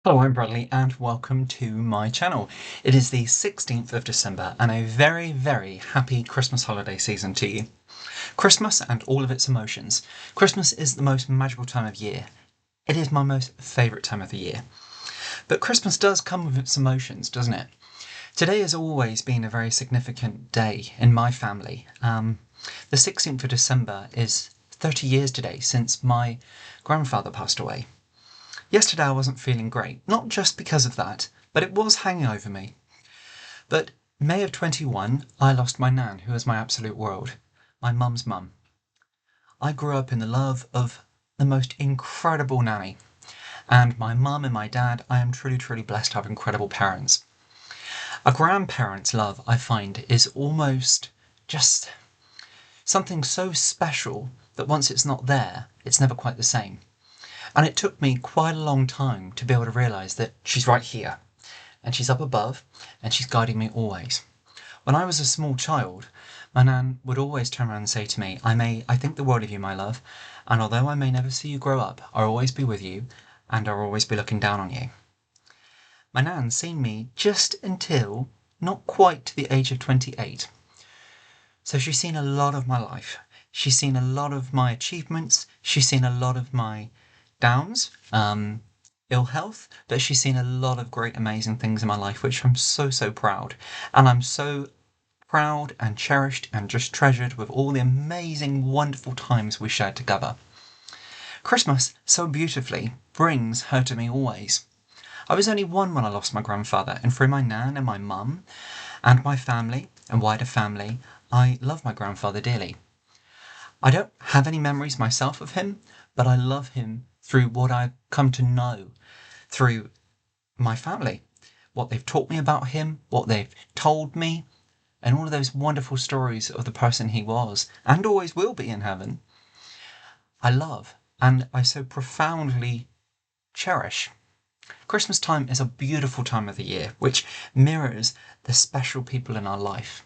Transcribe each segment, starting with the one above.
Hello, I'm Bradley and welcome to my channel. It is the 16th of December and a very, very happy Christmas holiday season to you. Christmas and all of its emotions. Christmas is the most magical time of year. It is my most favourite time of the year. But Christmas does come with its emotions, doesn't it? Today has always been a very significant day in my family. The 16th of December is 30 years today since my grandfather passed away. Yesterday I wasn't feeling great, not just because of that, but it was hanging over me. But May of 21, I lost my nan, who was my absolute world, my mum's mum. I grew up in the love of the most incredible nanny, and my mum and my dad, I am truly, truly blessed to have incredible parents. A grandparent's love, I find, is almost just something so special that once it's not there, it's never quite the same. And it took me quite a long time to be able to realise that she's right here, and she's up above, and she's guiding me always. When I was a small child, my nan would always turn around and say to me, I think the world of you, my love, and although I may never see you grow up, I'll always be with you, and I'll always be looking down on you. My nan's seen me just until not quite to the age of 28. So she's seen a lot of my life. She's seen a lot of my achievements. She's seen a lot of my downs, ill health, but she's seen a lot of great, amazing things in my life, which I'm so, so proud. And I'm so proud and cherished and just treasured with all the amazing, wonderful times we shared together. Christmas, so beautifully, brings her to me always. I was only one when I lost my grandfather, and through my nan and my mum and my family and wider family, I love my grandfather dearly. I don't have any memories myself of him, but I love him through what I've come to know through my family, what they've taught me about him, what they've told me, and all of those wonderful stories of the person he was and always will be in heaven. I love and I so profoundly cherish. Christmas time is a beautiful time of the year, which mirrors the special people in our life.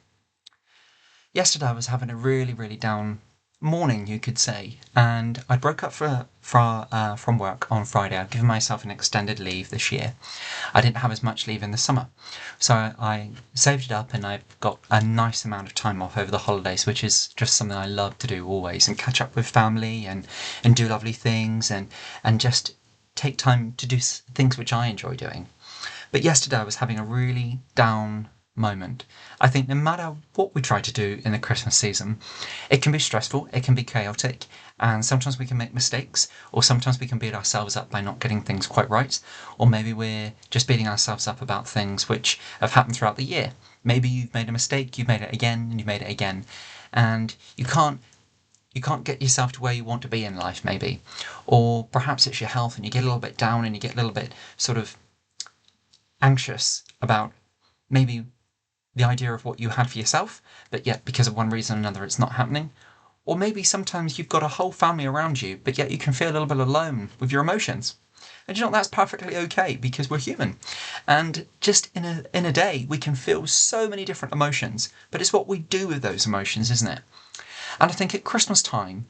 Yesterday I was having a really, really down morning, you could say, and I broke up from work on Friday. I'd given myself an extended leave this year. I didn't have as much leave in the summer, so I saved it up and I've got a nice amount of time off over the holidays, which is just something I love to do always, and catch up with family and do lovely things and just take time to do things which I enjoy doing. But yesterday I was having a really down moment. I think no matter what we try to do in the Christmas season, it can be stressful, it can be chaotic, and sometimes we can make mistakes, or sometimes we can beat ourselves up by not getting things quite right, or maybe we're just beating ourselves up about things which have happened throughout the year. Maybe you've made a mistake, you've made it again, and you've made it again, and you can't get yourself to where you want to be in life, maybe. Or perhaps it's your health and you get a little bit down and you get a little bit sort of anxious about maybe the idea of what you had for yourself, but yet because of one reason or another it's not happening. Or maybe sometimes you've got a whole family around you, but yet you can feel a little bit alone with your emotions. And you know, that's perfectly okay because we're human. And just in a day, we can feel so many different emotions, but it's what we do with those emotions, isn't it? And I think at Christmas time,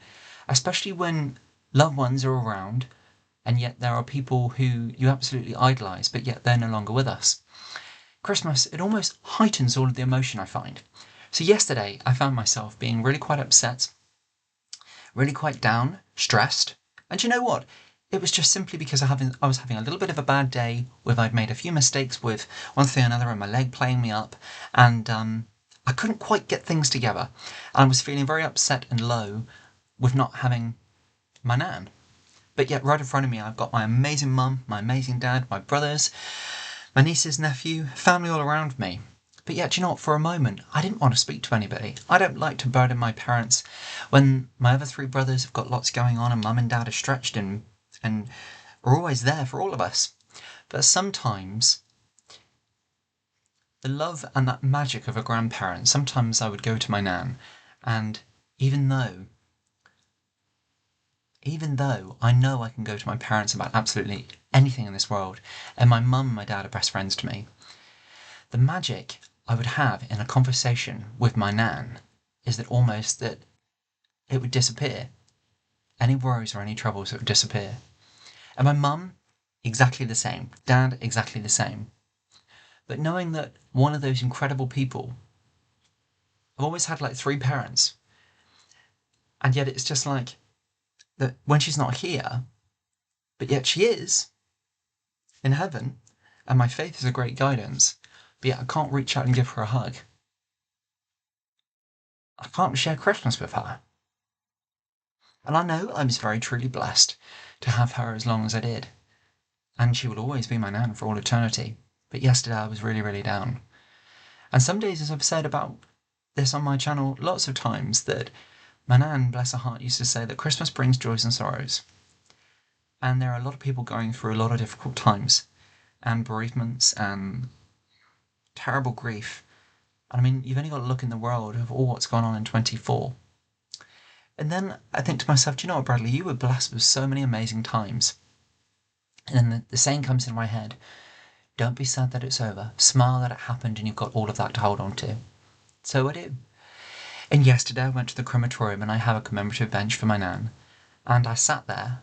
especially when loved ones are around, and yet there are people who you absolutely idolise, but yet they're no longer with us. Christmas, it almost heightens all of the emotion, I find. So yesterday, I found myself being really quite upset, really quite down, stressed. And you know what? It was just simply because I was having a little bit of a bad day, where I'd made a few mistakes with one thing or another, and my leg playing me up, and I couldn't quite get things together. And I was feeling very upset and low with not having my nan. But yet, right in front of me, I've got my amazing mum, my amazing dad, my brothers, my niece's nephew, family all around me. But yet, you know what, for a moment, I didn't want to speak to anybody. I don't like to burden my parents when my other three brothers have got lots going on and mum and dad are stretched and are always there for all of us. But sometimes, the love and that magic of a grandparent, sometimes I would go to my nan, and even though I know I can go to my parents about absolutely anything in this world, and my mum and my dad are best friends to me, the magic I would have in a conversation with my nan is that almost that it would disappear. Any worries or any troubles would disappear. And my mum, exactly the same. Dad, exactly the same. But knowing that one of those incredible people, I've always had like three parents, and yet it's just like that when she's not here, but yet she is in heaven, and my faith is a great guidance, but yet I can't reach out and give her a hug. I can't share Christmas with her. And I know I was very truly blessed to have her as long as I did. And she will always be my nan for all eternity. But yesterday I was really, really down. And some days, as I've said about this on my channel lots of times, that my nan, bless her heart, used to say that Christmas brings joys and sorrows. And there are a lot of people going through a lot of difficult times, and bereavements, and terrible grief. And I mean, you've only got to look in the world of all what's gone on in 24. And then I think to myself, do you know what, Bradley, you were blessed with so many amazing times. And then the saying comes in my head, don't be sad that it's over, smile that it happened and you've got all of that to hold on to. So I do. And yesterday I went to the crematorium and I have a commemorative bench for my nan. And I sat there,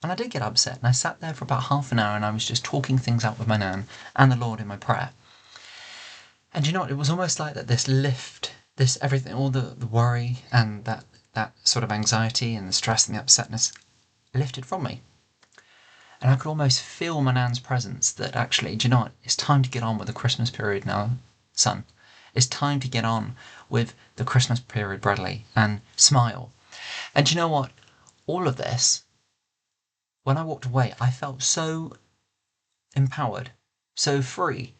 and I did get upset, and I sat there for about half an hour and I was just talking things out with my nan and the Lord in my prayer. And you know what, it was almost like that this lift, this everything, all the worry and that sort of anxiety and the stress and the upsetness lifted from me. And I could almost feel my nan's presence, that actually, do you know what, it's time to get on with the Christmas period now, son. It's time to get on with the Christmas period, Bradley, and smile. And do you know what, all of this, when I walked away, I felt so empowered, so free.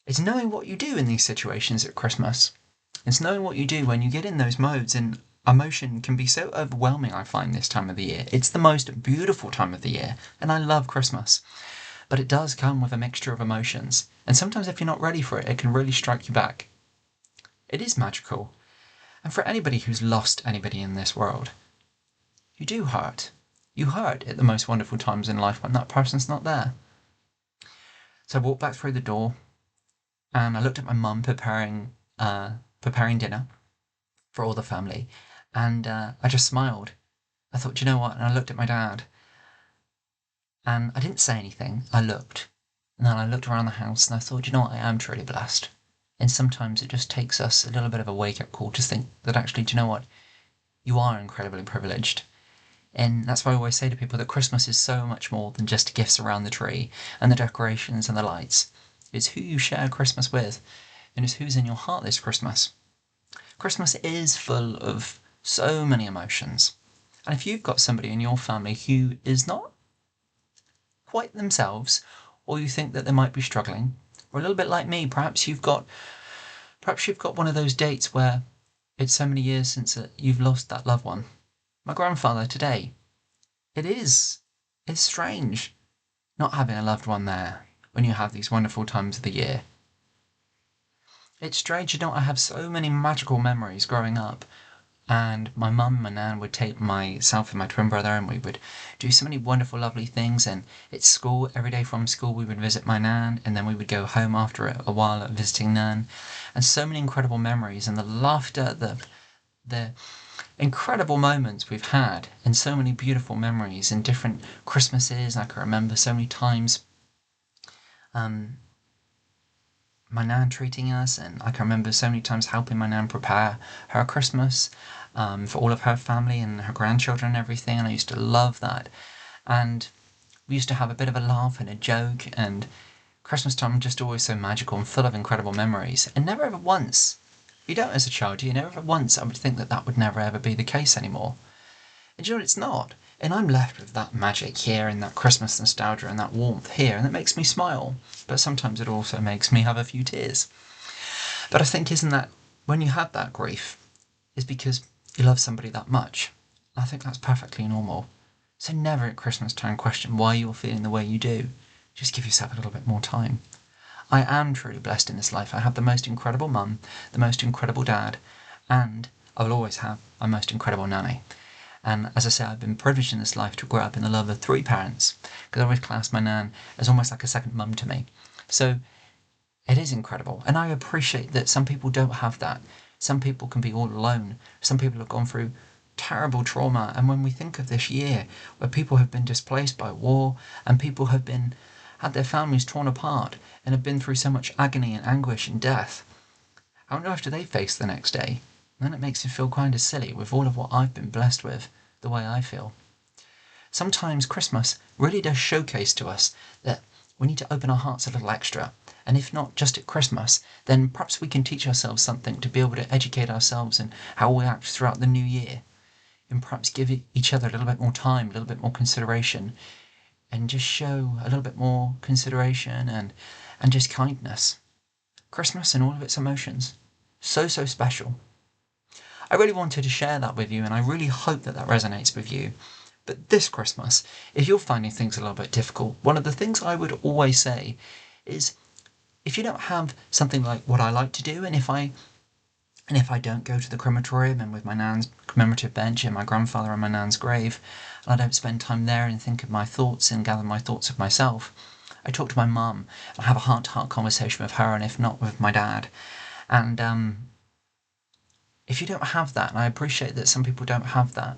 It's knowing what you do in these situations at Christmas. It's knowing what you do when you get in those modes, and emotion can be so overwhelming, I find, this time of the year. It's the most beautiful time of the year, and I love Christmas. But it does come with a mixture of emotions, and sometimes if you're not ready for it, it can really strike you back. It is magical, and for anybody who's lost anybody in this world, you do hurt. You hurt at the most wonderful times in life when that person's not there. So I walked back through the door, and I looked at my mum preparing dinner for all the family, and I just smiled. I thought, you know what? And I looked at my dad, and I didn't say anything. I looked, and then I looked around the house, and I thought, you know what? I am truly blessed. And sometimes it just takes us a little bit of a wake-up call to think that actually, do you know what? You are incredibly privileged. And that's why I always say to people that Christmas is so much more than just gifts around the tree and the decorations and the lights. It's who you share Christmas with, and it's who's in your heart this Christmas. Christmas is full of so many emotions. And if you've got somebody in your family who is not quite themselves, or you think that they might be struggling, or a little bit like me, perhaps you've got one of those dates where it's so many years since you've lost that loved one. My grandfather today, it's strange not having a loved one there when you have these wonderful times of the year. It's strange, you know, I have so many magical memories growing up, and my mum and my nan would take myself and my twin brother, and we would do so many wonderful, lovely things. And at school, every day from school, we would visit my nan, and then we would go home after a while at visiting nan. And so many incredible memories, and the laughter, the incredible moments we've had, and so many beautiful memories and different Christmases. I can remember so many times my nan treating us, and I can remember so many times helping my nan prepare her Christmas for all of her family and her grandchildren and everything, and I used to love that. And we used to have a bit of a laugh and a joke, and Christmas time just always so magical and full of incredible memories. And never ever once, you don't as a child, you never ever once I would think that would never ever be the case anymore. And you know, it's not. And I'm left with that magic here, and that Christmas nostalgia and that warmth here, and it makes me smile. But sometimes it also makes me have a few tears. But I think, isn't that, when you have that grief, is because you love somebody that much. I think that's perfectly normal. So never at Christmas time question why you're feeling the way you do. Just give yourself a little bit more time. I am truly blessed in this life. I have the most incredible mum, the most incredible dad, and I will always have a most incredible nanny. And as I say, I've been privileged in this life to grow up in the love of three parents, because I always class my nan as almost like a second mum to me. So it is incredible, and I appreciate that some people don't have that. Some people can be all alone. Some people have gone through terrible trauma, and when we think of this year where people have been displaced by war and people have had their families torn apart and have been through so much agony and anguish and death, how on earth do they face the next day? And then it makes me feel kind of silly with all of what I've been blessed with, the way I feel. Sometimes Christmas really does showcase to us that we need to open our hearts a little extra. And if not just at Christmas, then perhaps we can teach ourselves something to be able to educate ourselves in how we act throughout the new year. And perhaps give each other a little bit more time, a little bit more consideration, and just show a little bit more consideration and just kindness. Christmas and all of its emotions. So special. I really wanted to share that with you, and I really hope that resonates with you. But this Christmas, if you're finding things a little bit difficult, one of the things I would always say is, if you don't have something like what I like to do, and if I don't go to the crematorium and with my nan's commemorative bench and my grandfather on my nan's grave, and I don't spend time there and think of my thoughts and gather my thoughts of myself, I talk to my mum and have a heart-to-heart conversation with her, and if not, with my dad. And if you don't have that, and I appreciate that some people don't have that,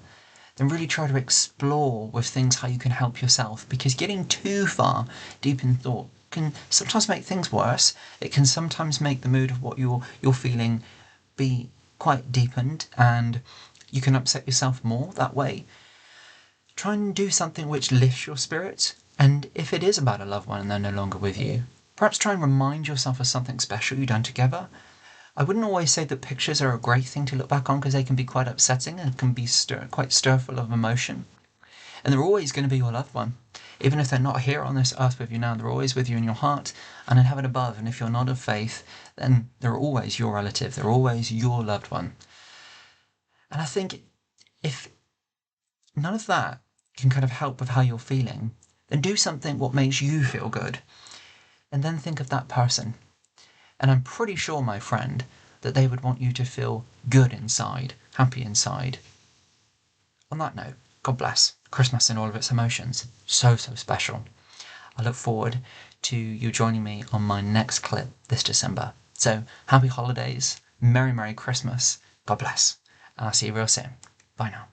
then really try to explore with things how you can help yourself, because getting too far deep in thought can sometimes make things worse. It can sometimes make the mood of what you're feeling be quite deepened, and you can upset yourself more that way. Try and do something which lifts your spirits, and if it is about a loved one and they're no longer with you, perhaps try and remind yourself of something special you've done together. I wouldn't always say that pictures are a great thing to look back on, because they can be quite upsetting and can be quite stirful of emotion. And they're always going to be your loved one. Even if they're not here on this earth with you now, they're always with you in your heart and in heaven above. And if you're not of faith, then they're always your relative. They're always your loved one. And I think if none of that can kind of help with how you're feeling, then do something what makes you feel good. And then think of that person. And I'm pretty sure, my friend, that they would want you to feel good inside, happy inside. On that note, God bless. Christmas and all of its emotions. So special. I look forward to you joining me on my next clip this December. So, happy holidays, Merry Christmas, God bless, and I'll see you real soon. Bye now.